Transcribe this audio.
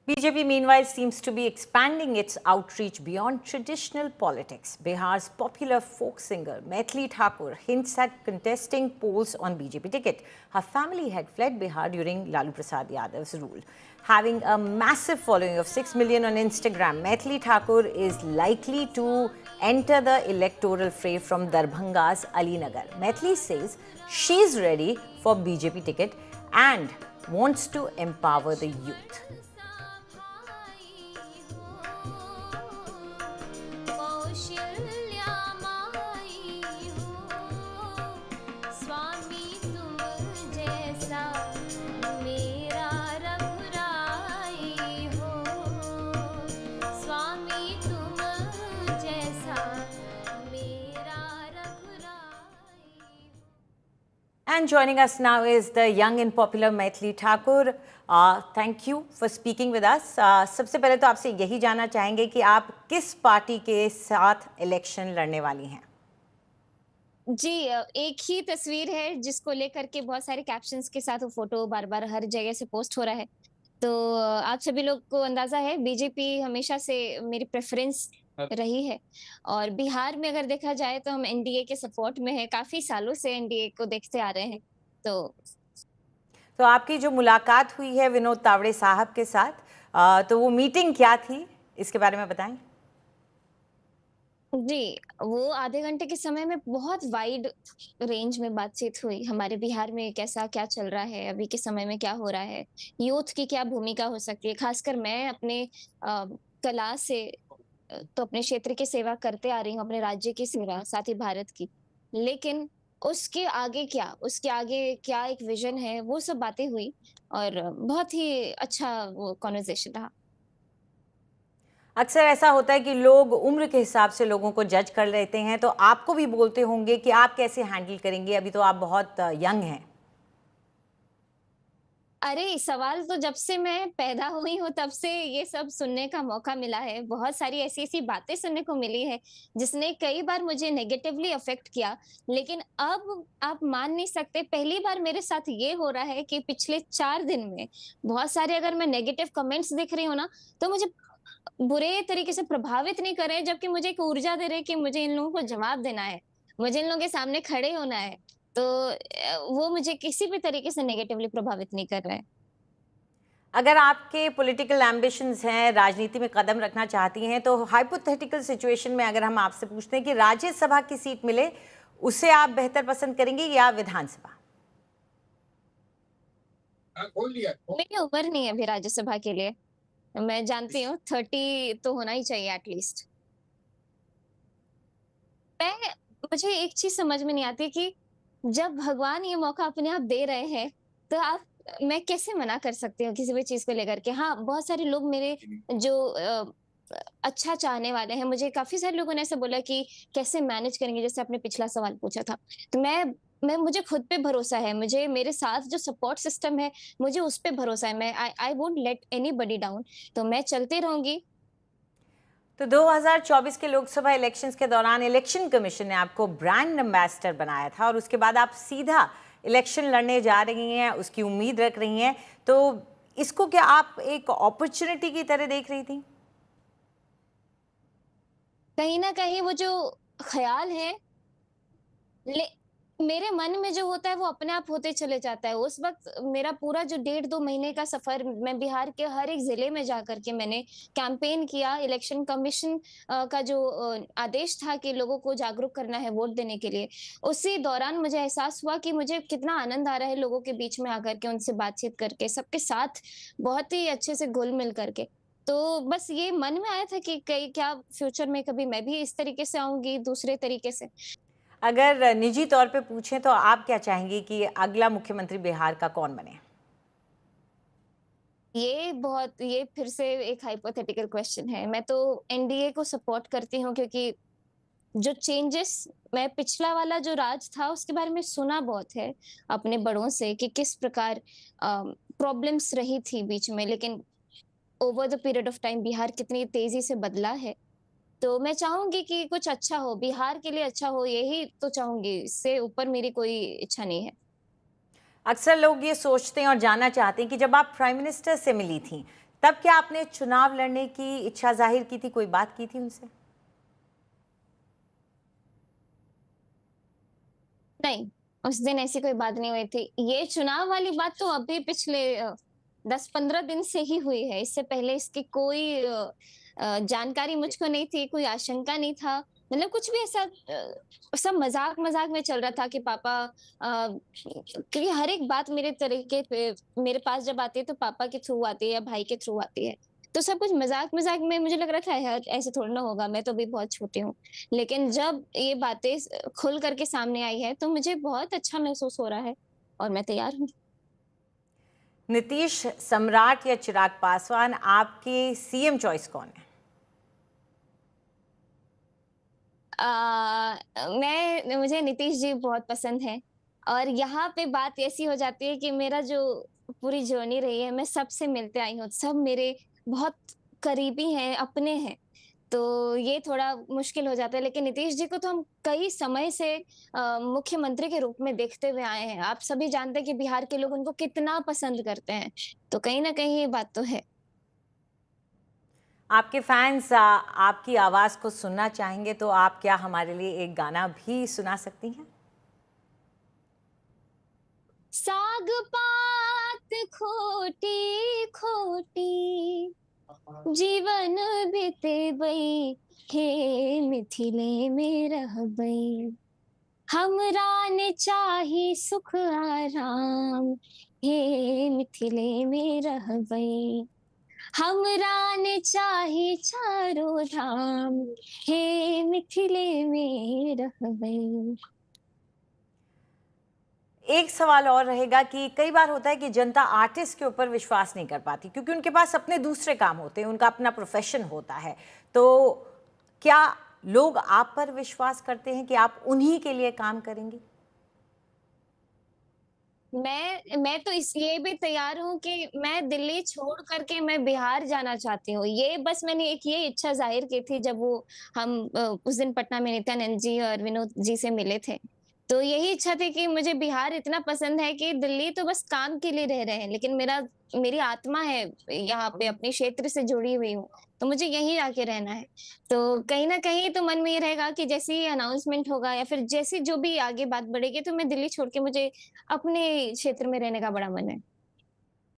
BJP, meanwhile, seems to be expanding its outreach beyond traditional politics. Bihar's popular folk singer Maithili Thakur hints at contesting polls on BJP ticket. Her family had fled Bihar during Lalu Prasad Yadav's rule. Having a massive following of 6 million on Instagram, Maithili Thakur is likely to enter the electoral fray from Darbhanga's Alinagar. Maithili says she's ready for BJP ticket and wants to empower the youth. And joining us now is the young and popular Maithili Thakur. Thank you for speaking with us. सबसे पहले तो आपसे यही जानना चाहेंगे कि आप किस पार्टी के साथ इलेक्शन लड़ने वाली हैं? जी एक ही तस्वीर है जिसको लेकर के बहुत सारे कैप्शंस के साथ वो फोटो बार-बार हर जगह से पोस्ट हो रहा है। तो आप सभी लोग को अंदाजा है बीजेपी हमेशा से मेरी प्रेफरेंस रही है और बिहार में अगर देखा जाए तो हम एनडीए के सपोर्ट में है, काफी सालों से एनडीए को देखते आ रहे हैं। तो आपकी जो मुलाकात हुई है विनोद तावड़े साहब के साथ, तो वो मीटिंग क्या थी, इसके बारे में बताएं। जी, वो आधे घंटे के समय में बहुत वाइड रेंज में बातचीत हुई। हमारे बिहार में कैसा क्या चल रहा है, अभी के समय में क्या हो रहा है, यूथ की क्या भूमिका हो सकती है। खासकर मैं अपने कला से तो अपने क्षेत्र की सेवा करते आ रही हूँ, अपने राज्य की सेवा, साथ ही भारत की। लेकिन उसके आगे क्या, उसके आगे क्या एक विज़न है, वो सब बातें हुई और बहुत ही अच्छा वो कन्वर्सेशन रहा। अक्सर ऐसा होता है कि लोग उम्र के हिसाब से लोगों को जज कर लेते हैं, तो आपको भी बोलते होंगे कि आप कैसे हैंडल करेंगे, अभी तो आप बहुत यंग हैं। अरे! सवाल तो जब से मैं पैदा हुई हूँ तब से ये सब सुनने का मौका मिला है। बहुत सारी ऐसी-ऐसी बातें सुनने को मिली है, जिसने कई बार मुझे नेगेटिवली अफ़ेक्ट किया। लेकिन अब आप मान नहीं सकते, पहली बार मेरे साथ ये हो रहा है कि पिछले 4 दिन में बहुत सारे अगर मैं नेगेटिव कमेंट्स देख रही हूँ ना, तो मुझे बुरे तरीके से प्रभावित नहीं कर रहे हैं, जबकि मुझे एक ऊर्जा दे रहे हैं कि मुझे इन लोगों को जवाब देना है, मुझे इन लोगों के सामने खड़े होना है। तो वो मुझे किसी भी तरीके से नेगेटिवली प्रभावित नहीं कर रहा है। अगर आपके पॉलिटिकल एम्बिशंस हैं, राजनीति में कदम रखना चाहती हैं, तो हाइपोथेटिकल सिचुएशन में अगर हम आपसे पूछते हैं कि राज्यसभा की सीट मिले, उसे आप बेहतर पसंद करेंगी या विधानसभा? मेरी उम्र नहीं है अभी राज्यसभा के लिए। मैं जानती हूँ 30 तो होना ही चाहिए एट लीस्ट। मैं मुझे एक चीज़ समझ में नहीं आती कि जब भगवान ये मौका अपने आप दे रहे हैं, तो आप मैं कैसे मना कर सकती हूँ किसी भी चीज़ को लेकर के? हाँ, बहुत सारे लोग मेरे जो अच्छा चाहने वाले हैं, मुझे काफ़ी सारे लोगों ने ऐसे बोला कि कैसे मैनेज करेंगे? जैसे आपने पिछला सवाल पूछा था। तो मैं मुझे खुद पे भरोसा है, मुझे मेरे साथ जो सपोर्ट सिस्टम है, मुझे उस पे भरोसा है। मैं I won't let anybody down. तो मैं चलती रहूँगी। तो 2024 के लोकसभा इलेक्शंस के दौरान इलेक्शन कमीशन ने आपको ब्रांड एम्बेसडर बनाया था और उसके बाद आप सीधा इलेक्शन लड़ने जा रही हैं, उसकी उम्मीद रख रही हैं, तो इसको क्या आप एक अपॉर्चुनिटी की तरह देख रही थी? कहीं न कहीं वो जो ख़्याल है ले मेरे मन में जो होता है वो अपने आप होते चले जाता है। उस वक़्त मेरा पूरा जो 1.5-2 महीने का सफ़र मैं बिहार के हर एक ज़िले में जाकर के मैंने कैंपेन किया। इलेक्शन कमीशन का जो आदेश था कि लोगों को जागरूक करना है वोट देने के लिए, उसी दौरान मुझे एहसास हुआ कि मुझे कितना आनंद आ रहा है लोगों के बीच में आकर के, उनसे बातचीत करके, सबके साथ बहुत ही अच्छे से घुल-मिल करके। तो बस ये मन में आया था कि कहीं क्या फ्यूचर में कभी मैं भी इस तरीके से आऊँगी, दूसरे तरीके से। अगर निजी तौर पे पूछें तो आप क्या चाहेंगी कि अगला मुख्यमंत्री बिहार का कौन बने? ये फिर से एक हाइपोथेटिकल क्वेश्चन है। मैं तो एनडीए को सपोर्ट करती हूँ क्योंकि जो चेंजेस मैं पिछला वाला जो राज था उसके बारे में सुना बहुत है अपने बड़ों से कि किस प्रकार प्रॉब्लम्स रही थी बीच में, लेकिन over the period of time Bihar कितनी तेजी से बदला है। तो मैं चाहूँगी कि कुछ अच्छा हो, बिहार के लिए अच्छा हो, यही तो चाहूँगी, इससे ऊपर मेरी कोई इच्छा नहीं है। अक्सर लोग ये सोचते हैं और जानना चाहते हैं कि जब आप प्राइम मिनिस्टर से मिली थी, तब क्या आपने चुनाव लड़ने की इच्छा जाहिर की थी, कोई बात की थी उनसे? नहीं, उस दिन ऐसी कोई बात नहीं हुई थी। ये चुनाव वाली बात तो अभी पिछले 10-15 दिन से ही हुई है। इससे पहले इसकी कोई जानकारी मुझको नहीं थी, कोई आशंका नहीं था। मतलब कुछ भी ऐसा सब मज़ाक-मज़ाक में चल रहा था कि पापा क्योंकि हर एक बात मेरे तरीके पे मेरे पास जब आती है तो पापा के थ्रू आती है या भाई के थ्रू आती है। तो सब कुछ मज़ाक-मज़ाक में मुझे लग रहा था यार ऐसे थोड़ी ना होगा, मैं तो अभी बहुत छोटी हूँ। लेकिन जब ये बातें खुल करके सामने आई है तो मुझे बहुत अच्छा महसूस हो रहा है और मैं तैयार हूँ। नीतीश सम्राट या चिराग पासवान, आपके सीएम चॉइस कौन है? मुझे नीतीश जी बहुत पसंद हैं और यहाँ पे बात ऐसी हो जाती है कि मेरा जो पूरी जर्नी रही है, मैं सबसे मिलते आई हूँ। सब मेरे बहुत करीबी हैं, अपने हैं। तो ये थोड़ा मुश्किल हो जाता है, लेकिन नीतीश जी को तो हम कई समय से मुख्यमंत्री के रूप में देखते हुए आए हैं। आप सभी जानते हैं कि बिहार के लोग उनको कितना पसंद करते हैं। तो कहीं न कहीं ये बात तो है। आपके फैंस आपकी आवाज़ को सुनना चाहेंगे, तो आप क्या हमारे लिए एक गाना भी सुना सकती हैं? साग पात खोटी-खोटी जीवन बितेबै हे मिथिले में रहबै। हमरा ने चाही सुख आराम हे मिथिले में रहबै। हमरा ने चाही चारो धाम हे मिथिले में रहबै। एक सवाल और रहेगा कि कई बार होता है कि जनता आर्टिस्ट के ऊपर विश्वास नहीं कर पाती, क्योंकि उनके पास अपने दूसरे काम होते हैं, उनका अपना प्रोफेशन होता है। तो क्या लोग आप पर विश्वास करते हैं कि आप उन्हीं के लिए काम करेंगी? मैं तो इसलिए भी तैयार हूँ कि मैं दिल्ली छोड़ कर के मैं बिहार जाना चाहती हूँ। ये बस मैंने एक ये इच्छा ज़ाहिर की थी जब हम उस दिन पटना में नित्यानंद जी और विनोद जी से मिले थे। तो यही इच्छा थी कि मुझे बिहार इतना पसंद है कि दिल्ली तो बस काम के लिए रह रहे हैं, लेकिन मेरी आत्मा है यहाँ पे अपने क्षेत्र से जुड़ी हुई हूँ, तो मुझे यहीं आके रहना है। तो कहीं न कहीं तो मन में ये रहेगा कि जैसे ही अनाउंसमेंट होगा या फिर जैसे जो भी आगे बात बढ़ेगी तो मैं दिल्ली छोड़ के मुझे अपने क्षेत्र में रहने का बड़ा मन है।